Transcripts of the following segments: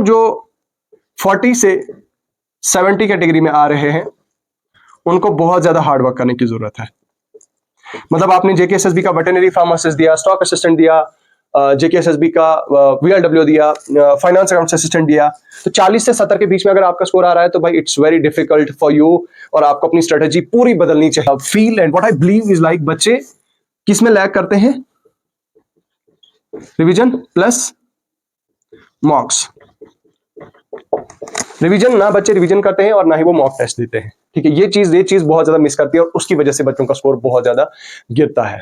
जो 40 से 70 कैटेगरी में आ रहे हैं उनको बहुत ज्यादा हार्ड वर्क करने की जरूरत है। मतलब आपने जेकेएसएसबी का वेटरनरी फार्मासिस्ट दिया, स्टॉक असिस्टेंट दिया, जेकेएसएसबी का वीएलडब्ल्यू दिया, फाइनेंस अकाउंट्स असिस्टेंट दिया, तो 40 से 70 के बीच में अगर आपका स्कोर आ रहा है तो भाई it's very difficult for you और आपको अपनी स्ट्रेटेजी पूरी बदलनी चाहिए। Feel and what I believe is like बच्चे किसमें लैग करते हैं? Revision plus मॉक्स। रिवीजन ना बच्चे रिवीजन करते हैं और ना ही वो मॉक टेस्ट देते हैं। ठीक है, ये चीज बहुत ज्यादा मिस करती है और उसकी वजह से बच्चों का स्कोर बहुत ज्यादा गिरता है।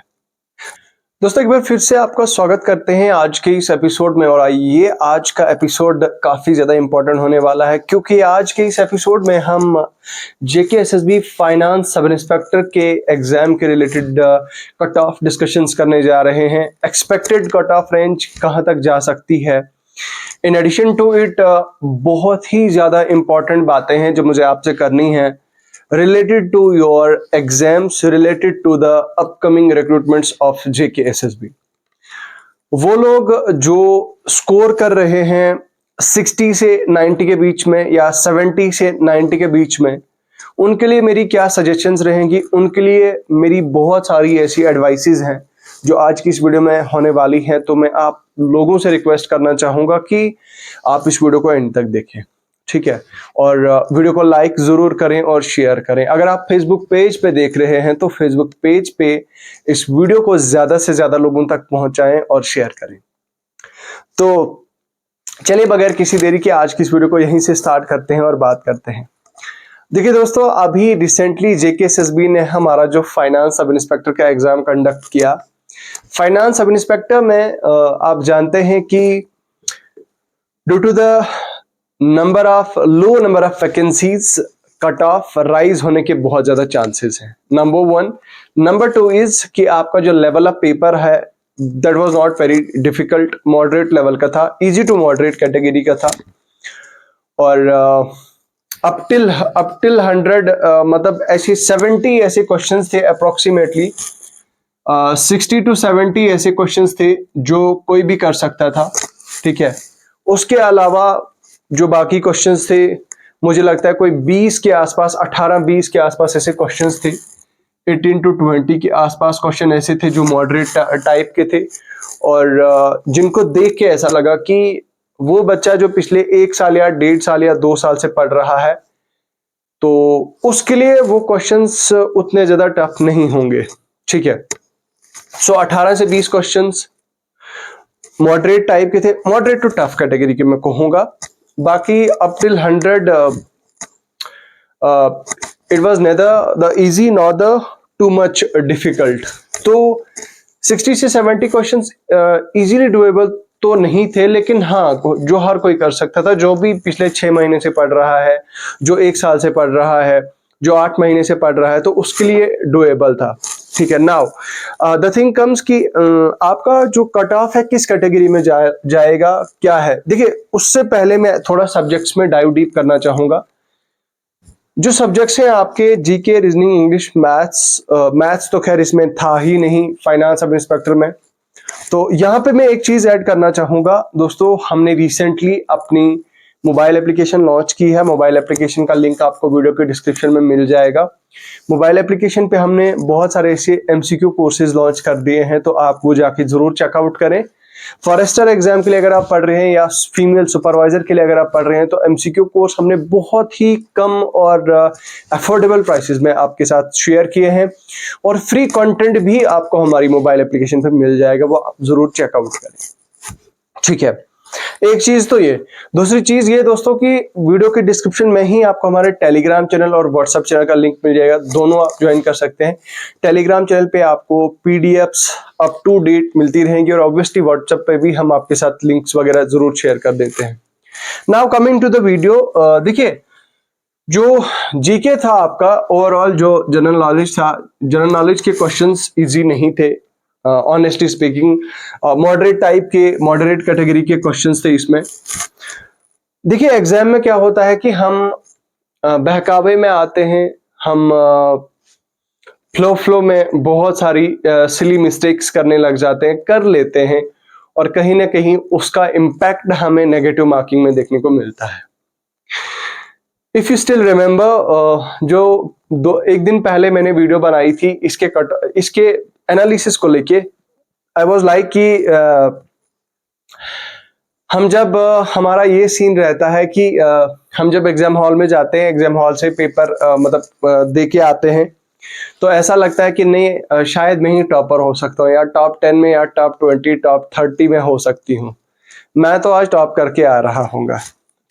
दोस्तों एक बार फिर से आपका स्वागत करते हैं आज के इस एपिसोड में। और आइए, आज का एपिसोड काफी ज्यादा इंपॉर्टेंट होने वाला है क्योंकि आज के इस एपिसोड में हम जेकेएसएसबी फाइनेंस सब इंस्पेक्टर के एग्जाम के रिलेटेड कट ऑफ डिस्कशंस करने जा रहे हैं। एक्सपेक्टेड कट ऑफ रेंज कहां तक जा सकती है, इन एडिशन टू इट बहुत ही ज्यादा इंपॉर्टेंट बातें हैं जो मुझे आपसे करनी है related to your exams, related to the upcoming recruitments of JKSSB। वो लोग जो स्कोर कर रहे हैं 60 से 90 के बीच में या 70 से 90 के बीच में, उनके लिए मेरी क्या सजेशंस रहेंगी, उनके लिए मेरी बहुत सारी ऐसी एडवाइसेस हैं जो आज की इस वीडियो में होने वाली हैं। तो मैं आप लोगों से रिक्वेस्ट करना चाहूंगा कि आप इस वीडियो को एंड तक देखें, ठीक है, और वीडियो को लाइक जरूर करें और शेयर करें। अगर आप फेसबुक पेज पे देख रहे हैं तो फेसबुक पेज पे इस वीडियो को ज्यादा से ज्यादा लोगों तक पहुंचाएं और शेयर करें। तो चलिए बगैर किसी देरी के आज की इस वीडियो को यहीं से स्टार्ट करते हैं और बात करते हैं। देखिए दोस्तों, अभी रिसेंटली जेकेएसएसबी ने हमारा जो फाइनेंस सब इंस्पेक्टर का एग्जाम कंडक्ट किया। फाइनेंस सब इंस्पेक्टर में आप जानते हैं कि due to the low number of vacancies cut off rise होने के बहुत ज्यादा चांसेस हैं, नंबर 1। नंबर 2 इज कि आपका जो लेवल ऑफ पेपर है that was not very difficult, moderate level का था, इजी टू मॉडरेट कैटेगरी का था। और अप टिल 100 मतलब ऐसे 70 ऐसे क्वेश्चंस थे, अप्रोक्सीमेटली 60 to 70 ऐसे क्वेश्चंस थे जो कोई भी कर सकता था। ठीक है, उसके अलावा जो बाकी क्वेश्चंस थे, मुझे लगता है कोई 20 के आसपास, 18-20 के आसपास ऐसे क्वेश्चंस थे। 18 to 20 के आसपास क्वेश्चन ऐसे थे जो मॉडरेट टाइप के थे और जिनको देख के ऐसा लगा कि वो बच्चा जो पिछले 1 साल या 1.5 साल या 2 साल से पढ़ रहा है तो उसके लिए वो क्वेश्चंस उतने ज्यादा टफ नहीं होंगे। ठीक है, सो 18 से 20 क्वेश्चंस मॉडरेट टाइप के थे, मॉडरेट टू टफ कैटेगरी के मैं कहूंगा। बाकी up till 100 it was neither the easy nor the too much difficult. तो 60 से 70 क्वेश्चंस इजीली डुएबल तो नहीं थे, लेकिन हाँ जो हर कोई कर सकता था, जो भी पिछले 6 महीने से पढ़ रहा है, जो 1 साल से पढ़ रहा है, जो 8 महीने से पढ़ रहा है, तो उसके लिए डुएबल था। ठीक है, नाउ द थिंग कम्स कि आपका जो कट ऑफ है किस कैटेगरी में जाएगा क्या है। देखिए, उससे पहले मैं थोड़ा सब्जेक्ट्स में डाइव डीप करना चाहूंगा। जो सब्जेक्ट्स हैं आपके जीके, रीजनिंग, इंग्लिश, मैथ्स तो खैर इसमें था ही नहीं फाइनेंस सब इंस्पेक्टर में। तो यहाँ पे मैं एक चीज ऐड करना चाहूंगा दोस्तों, हमने रिसेंटली अपनी मोबाइल एप्लीकेशन लॉन्च की है। मोबाइल एप्लीकेशन का लिंक आपको वीडियो के डिस्क्रिप्शन में मिल जाएगा। मोबाइल एप्लीकेशन पे हमने बहुत सारे ऐसे एमसीक्यू कोर्सेज लॉन्च कर दिए हैं, तो आप वो जाके जरूर चेकआउट करें। फॉरेस्टर एग्जाम के लिए अगर आप पढ़ रहे हैं या फीमेल सुपरवाइजर के लिए अगर आप पढ़ रहे हैं तो एमसीक्यू कोर्स हमने बहुत ही कम और अफोर्डेबल प्राइसेस में आपके साथ शेयर किए हैं और फ्री कंटेंट भी आपको हमारी मोबाइल एप्लीकेशन पे मिल जाएगा, वो आप जरूर चेकआउट करें। ठीक है, एक चीज तो ये। दूसरी चीज ये दोस्तों कि वीडियो के डिस्क्रिप्शन में ही आपको हमारे टेलीग्राम चैनल और व्हाट्सएप चैनल का लिंक मिल जाएगा, दोनों आप ज्वाइन कर सकते हैं। टेलीग्राम चैनल पे आपको पीडीएफ्स अप टू डेट मिलती रहेंगी और ऑब्वियसली व्हाट्सएप पे भी हम आपके साथ लिंक्स वगैरह जरूर शेयर कर देते हैं। Now coming to the video, देखिए जो जीके था आपका ओवरऑल, जो जनरल नॉलेज था, जनरल नॉलेज के क्वेश्चंस इजी नहीं थे, ऑनेस्टली स्पीकिंग। मॉडरेट टाइप के, मॉडरेट कैटेगरी के क्वेश्चंस थे इसमें। देखिए एग्जाम में क्या होता है कि हम बहकावे में आते हैं, हम फ्लो में बहुत सारी सिली मिस्टेक्स करने लग जाते हैं, कर लेते हैं और कहीं ना कहीं उसका इम्पैक्ट हमें नेगेटिव मार्किंग में देखने को मिलता है। इफ यू स्टिल रिमेंबर, जो एक दिन पहले मैंने वीडियो बनाई थी इसके एनालिसिस को लेके, आई वाज लाइक कि हम जब हमारा ये सीन रहता है कि हम जब एग्जाम हॉल में जाते हैं, एग्जाम हॉल से पेपर दे के आते हैं, तो ऐसा लगता है कि नहीं शायद मैं ही टॉपर हो सकता हूँ, या टॉप 10 में, या टॉप 20, टॉप 30 में हो सकती हूँ, मैं तो आज टॉप करके आ रहा हूँगा,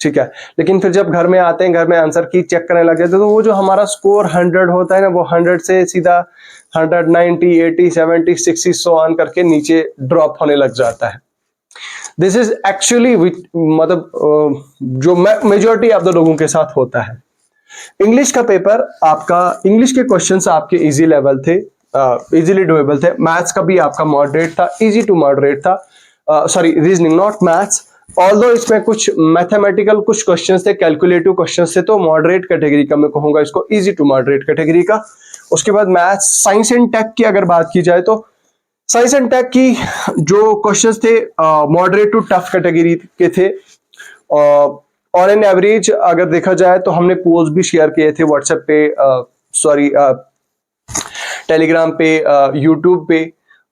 ठीक है। लेकिन फिर जब घर में आते हैं, घर में आंसर की चेक करने लग जाते हैं, तो वो जो हमारा स्कोर 100 होता है ना, वो 100 से सीधा 190, 80, 70, 60 सो ऑन करके नीचे ड्रॉप होने लग जाता है। दिस इज एक्चुअली मतलब जो मेजोरिटी ऑफ द लोगों के साथ होता है। इंग्लिश का पेपर आपका, इंग्लिश के क्वेश्चंस आपके इजी लेवल थे, इजीली डुएबल थे। मैथ्स का भी आपका मॉडरेट था, इजी टू मॉडरेट था, sorry reasoning not maths, although इसमें कुछ मैथमेटिकल कुछ क्वेश्चंस थे, कैलकुलेटिव क्वेश्चंस थे, तो मॉडरेट कैटेगरी का मैं कहूंगा इसको, इजी टू मॉडरेट कैटेगरी का। उसके बाद मैथ्स, साइंस एंड टेक की अगर बात की जाए तो साइंस एंड टेक की जो क्वेश्चंस थे मॉडरेट टू टफ कैटेगरी के थे। ऑन एन एवरेज अगर देखा जाए तो हमने पोल्स भी शेयर किए थे व्हाट्सएप पे, सॉरी टेलीग्राम पे, यूट्यूब पे।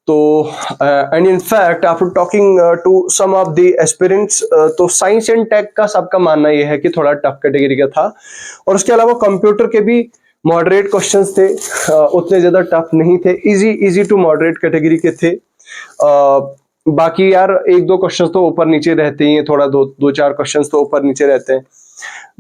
तो and in fact after talking to some of the aspirants, तो साइंस एंड टेक का सबका मानना यह है कि थोड़ा टफ कैटेगरी का था। और उसके अलावा कंप्यूटर के भी मॉडरेट क्वेश्चंस थे, उतने ज्यादा टफ नहीं थे, इजी टू मॉडरेट कैटेगरी के थे। बाकी यार एक दो क्वेश्चंस तो ऊपर नीचे रहते ही हैं, थोड़ा दो चार क्वेश्चंस तो ऊपर नीचे रहते हैं।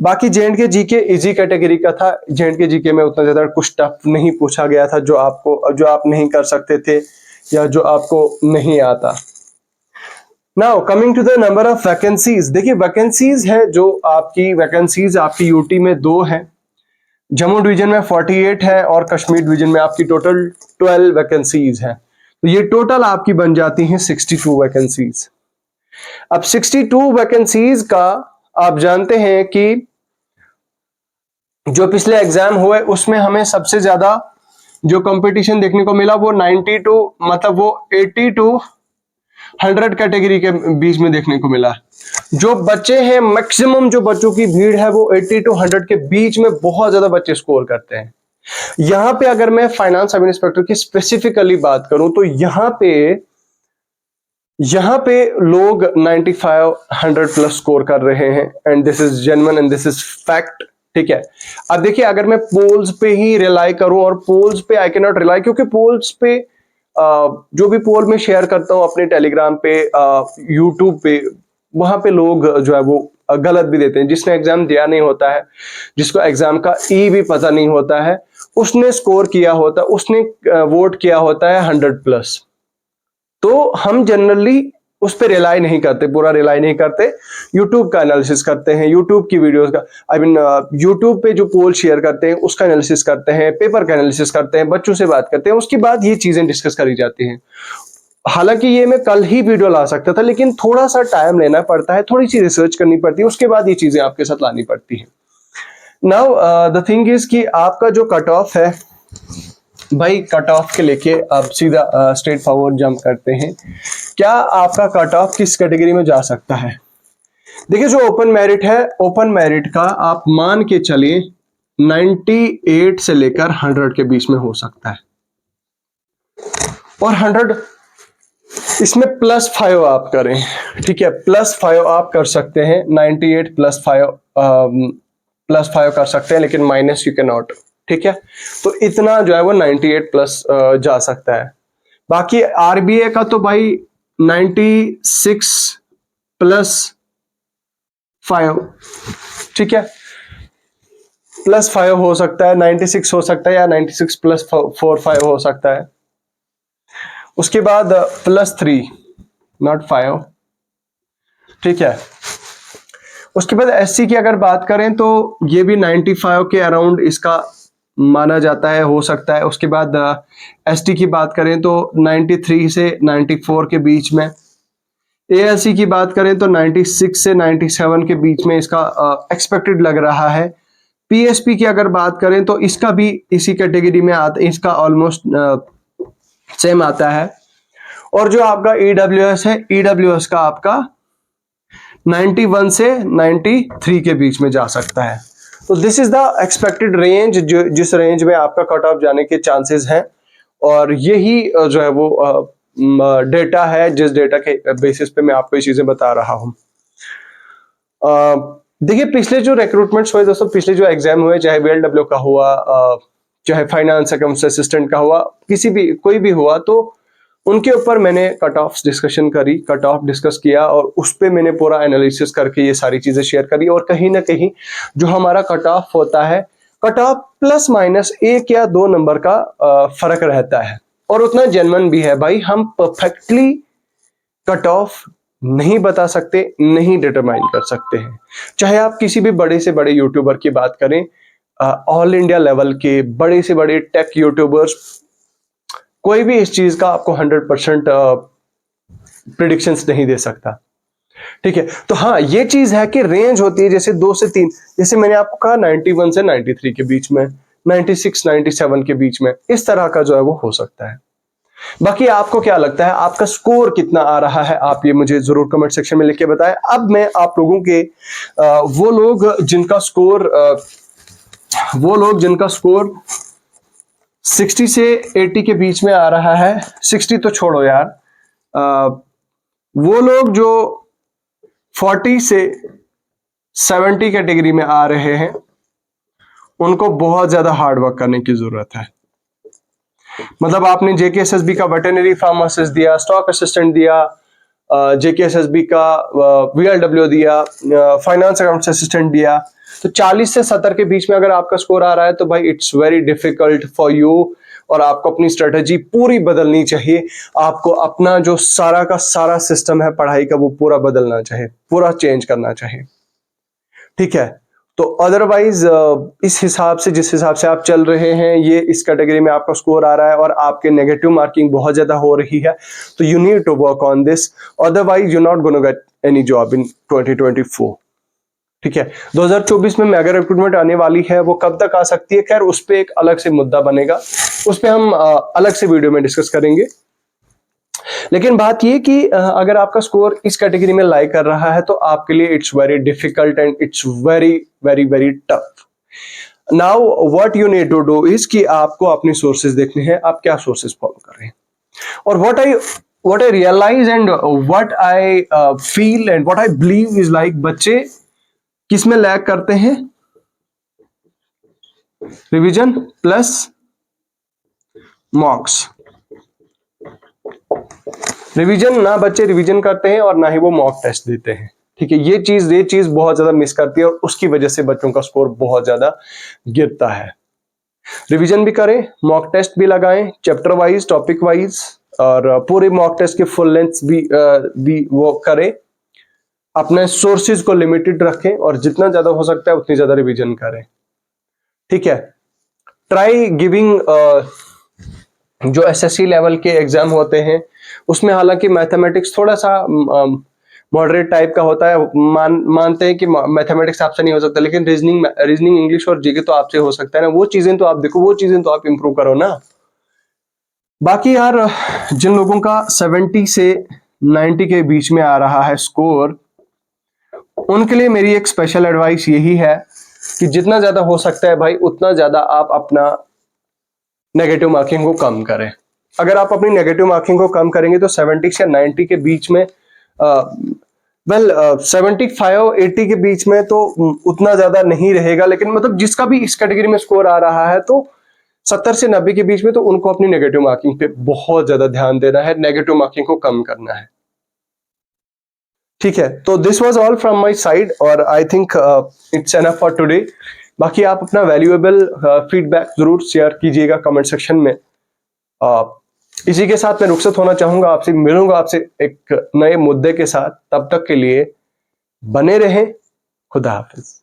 बाकी जेएंडके जीके इजी कैटेगरी का था। जेएंडके जीके में उतना ज्यादा कुछ टफ नहीं पूछा गया था जो आप नहीं कर सकते थे या जो आपको नहीं आता। Now coming to the number of vacancies, देखिए वैकेंसीज है जो आपकी वैकेंसीज आपकी यूटी में 2 है, जम्मू डिवीजन में 48 है और कश्मीर डिवीजन में आपकी टोटल 12 वैकेंसीज हैं। तो ये टोटल आपकी बन जाती हैं 62 वैकेंसीज। अब 62 वैकेंसीज का आप जानते हैं कि जो पिछले एग्जाम हुए उसमें हमें सबसे ज्यादा जो कंपटीशन देखने को मिला वो 92 मतलब वो 80 टू 100 कैटेगरी के बीच में देखने को मिला। जो बच्चे हैं, मैक्सिमम जो बच्चों की भीड़ है वो 80 टू 100 के बीच में बहुत ज्यादा बच्चे स्कोर करते हैं। यहां पे अगर मैं फाइनेंस सब इंस्पेक्टर की स्पेसिफिकली बात करूं तो यहां पे लोग 95 100 प्लस स्कोर कर रहे हैं, and this is genuine and this is fact, ठीक है। अब देखिए अगर मैं पोल्स पे ही रिलाई करूं, और पोल्स पे आई कैन नॉट रिलाई, क्योंकि पोल्स पे जो भी पोल में शेयर करता हूं अपने टेलीग्राम पे, यूट्यूब पे, वहां पे लोग जो है वो गलत भी देते हैं। जिसने एग्जाम दिया नहीं होता है, जिसको एग्जाम का ई भी पता नहीं होता है, उसने स्कोर किया होता, उसने वोट किया होता है 100 प्लस। तो हम जनरली उस पर रिलाई नहीं करते, पूरा रिलाई नहीं करते, यूट्यूब का एनालिसिस करते हैं, यूट्यूब की वीडियोस का, आई मीन यूट्यूब पे जो पोल शेयर करते हैं उसका एनालिसिस करते हैं, पेपर का एनालिसिस करते हैं, बच्चों से बात करते हैं, उसके बाद ये चीजें डिस्कस करी जाती हैं। हालांकि ये मैं कल ही वीडियो ला सकता था, लेकिन थोड़ा सा टाइम लेना पड़ता है, थोड़ी सी रिसर्च करनी पड़ती है, उसके बाद ये चीजें आपके साथ लानी पड़ती है। नाउ द थिंग इज कि आपका जो कट ऑफ है भाई, कट ऑफ के लेके आप सीधा स्ट्रेट फॉरवर्ड जंप करते हैं। क्या आपका कट ऑफ किस कैटेगरी में जा सकता है? देखिए जो ओपन मेरिट है, ओपन मेरिट का आप मान के चलिए 98 से लेकर 100 के बीच में हो सकता है, और 100 इसमें +5 आप करें, ठीक है, +5 आप कर सकते हैं, 98 +5 कर सकते हैं, लेकिन माइनस यू कैन नॉट, ठीक है। तो इतना जो है वो 98 प्लस जा सकता है। बाकी आरबीए का तो भाई 96 +5, ठीक है, +5 हो सकता है, 96 हो सकता है, या 96 +4 5 हो सकता है। उसके बाद +3 नॉट 5, ठीक है। उसके बाद एससी की अगर बात करें तो ये भी 95 के अराउंड इसका माना जाता है, हो सकता है। उसके बाद एसटी की बात करें तो 93 से 94 के बीच में। एएलसी की बात करें तो 96 से 97 के बीच में इसका एक्सपेक्टेड लग रहा है। पीएसपी की अगर बात करें तो इसका भी इसी कैटेगरी में आता, इसका ऑलमोस्ट सेम आता है। और जो आपका EWS है, EWS का आपका 91 से 93 के बीच में जा सकता है। तो this is the expected range, जो जिस रेंज में आपका कट ऑफ जाने के चांसेस हैं, और यही जो है वो डेटा है जिस डेटा के बेसिस पे मैं आपको ये चीजें बता रहा हूं। देखिए, पिछले जो रिक्रूटमेंट्स हुए दोस्तों, पिछले जो एग्जाम हुए, चाहे VLW का हुआ, चाहे फाइनेंस अकाउंट्स असिस्टेंट का हुआ, किसी भी कोई भी हुआ, तो उनके ऊपर मैंने कट ऑफ डिस्कशन करी, कट ऑफ डिस्कस किया, और उस पे मैंने पूरा एनालिसिस करके ये सारी चीजें शेयर करी। और कहीं ना कहीं जो हमारा कट ऑफ होता है, कट ऑफ प्लस माइनस 1 या 2 नंबर का फर्क रहता है, और उतना जेन्युइन भी है भाई। हम परफेक्टली कट ऑफ नहीं बता सकते, नहीं डिटरमाइन कर सकते हैं। चाहे आप किसी भी बड़े से बड़े यूट्यूबर की बात करें, ऑल इंडिया लेवल के बड़े से बड़े टेक यूट्यूबर्स, कोई भी इस चीज का आपको 100% प्रिडिक्शंस नहीं दे सकता। ठीक है, तो हाँ, ये चीज है कि रेंज होती है जैसे 2 से 3, जैसे मैंने आपको कहा 91 से 93 के बीच में, 96 97 के बीच में, इस तरह का जो है वो हो सकता है। बाकी आपको क्या लगता है, आपका स्कोर कितना आ रहा है, आप ये मुझे जरूर कमेंट सेक्शन में लिख के बताएं। अब मैं आप लोगों के वो लोग जिनका स्कोर 60 से 80 के बीच में आ रहा है, 60 तो छोड़ो यार, वो लोग जो 40 से 70 कैटेगरी में आ रहे हैं, उनको बहुत ज्यादा हार्ड वर्क करने की जरूरत है। मतलब आपने JKSSB का वेटरनरी फार्मासिस्ट दिया, स्टॉक असिस्टेंट दिया, JKSSB का VLW दिया, फाइनेंस अकाउंट्स असिस्टेंट दिया, तो 40 से 70 के बीच में अगर आपका स्कोर आ रहा है तो भाई it's very difficult for you, और आपको अपनी स्ट्रेटजी पूरी बदलनी चाहिए। आपको अपना जो सारा का सारा सिस्टम है पढ़ाई का, वो पूरा बदलना चाहिए, पूरा चेंज करना चाहिए। ठीक है, तो अदरवाइज इस हिसाब से, जिस हिसाब से आप चल रहे हैं, ये इस कैटेगरी में आपका स्कोर आ रहा है और आपके नेगेटिव मार्किंग बहुत ज्यादा हो रही है, तो you need to work on this, otherwise you not gonna get any job in 2024। ठीक है, 2024 में मेगा रिक्रूटमेंट आने वाली है, वो कब तक आ सकती है, खैर उस पर एक अलग से मुद्दा बनेगा, उस पर हम अलग से वीडियो में डिस्कस करेंगे। लेकिन बात ये कि अगर आपका स्कोर इस कैटेगरी में लाई कर रहा है तो आपके लिए it's very difficult and it's very very very tough. Now what you need to do is कि आपको अपने सोर्सेज देखने हैं, आप क्या सोर्सेज फॉलो कर रहे हैं। और what I realize and what I feel and what I believe is like, बच्चे किसमें लैग करते हैं, रिवीजन प्लस मॉक्स। रिवीजन ना बच्चे रिवीजन करते हैं और ना ही वो मॉक टेस्ट देते हैं। ठीक है, ये चीज बहुत ज्यादा मिस करती है और उसकी वजह से बच्चों का स्कोर बहुत ज्यादा गिरता है। रिवीजन भी करें, मॉक टेस्ट भी लगाएं, चैप्टर वाइज, टॉपिक वाइज, और पूरे मॉक टेस्ट के फुल लेंथ भी वो करें। अपने सोर्सेज को लिमिटेड रखें और जितना ज्यादा हो सकता है उतनी ज्यादा रिवीजन करें। ठीक है, ट्राई गिविंग जो SSC लेवल के एग्जाम होते हैं उसमें हालांकि मैथमेटिक्स थोड़ा सा मॉडरेट टाइप का होता है, मानते हैं कि मैथमेटिक्स आपसे नहीं हो सकता, लेकिन रीजनिंग इंग्लिश और जीके तो आपसे हो सकता है ना। वो चीजें तो आप देखो, वो चीजें तो आप इंप्रूव करो ना। बाकी यार, जिन लोगों का 70 से 90 के बीच में आ रहा है स्कोर, उनके लिए मेरी एक स्पेशल एडवाइस यही है कि जितना ज्यादा हो सकता है भाई उतना ज्यादा आप अपना नेगेटिव मार्किंग को कम करें। अगर आप अपनी नेगेटिव मार्किंग को कम करेंगे तो 70 से 90 के बीच में 75-80 के बीच में तो उतना ज्यादा नहीं रहेगा, लेकिन मतलब जिसका भी इस कैटेगरी में स्कोर आ रहा है तो 70 से 90 के बीच में, तो उनको अपनी नेगेटिव मार्किंग पे बहुत ज्यादा ध्यान देना है, नेगेटिव मार्किंग को कम करना है। ठीक है, तो this was all from my side और I think it's enough for today. बाकी आप अपना वैल्यूएबल फीडबैक जरूर शेयर कीजिएगा कमेंट सेक्शन में। इसी के साथ मैं रुखसत होना चाहूंगा, आपसे मिलूंगा आपसे एक नए मुद्दे के साथ। तब तक के लिए बने रहें। खुदा हाफिज।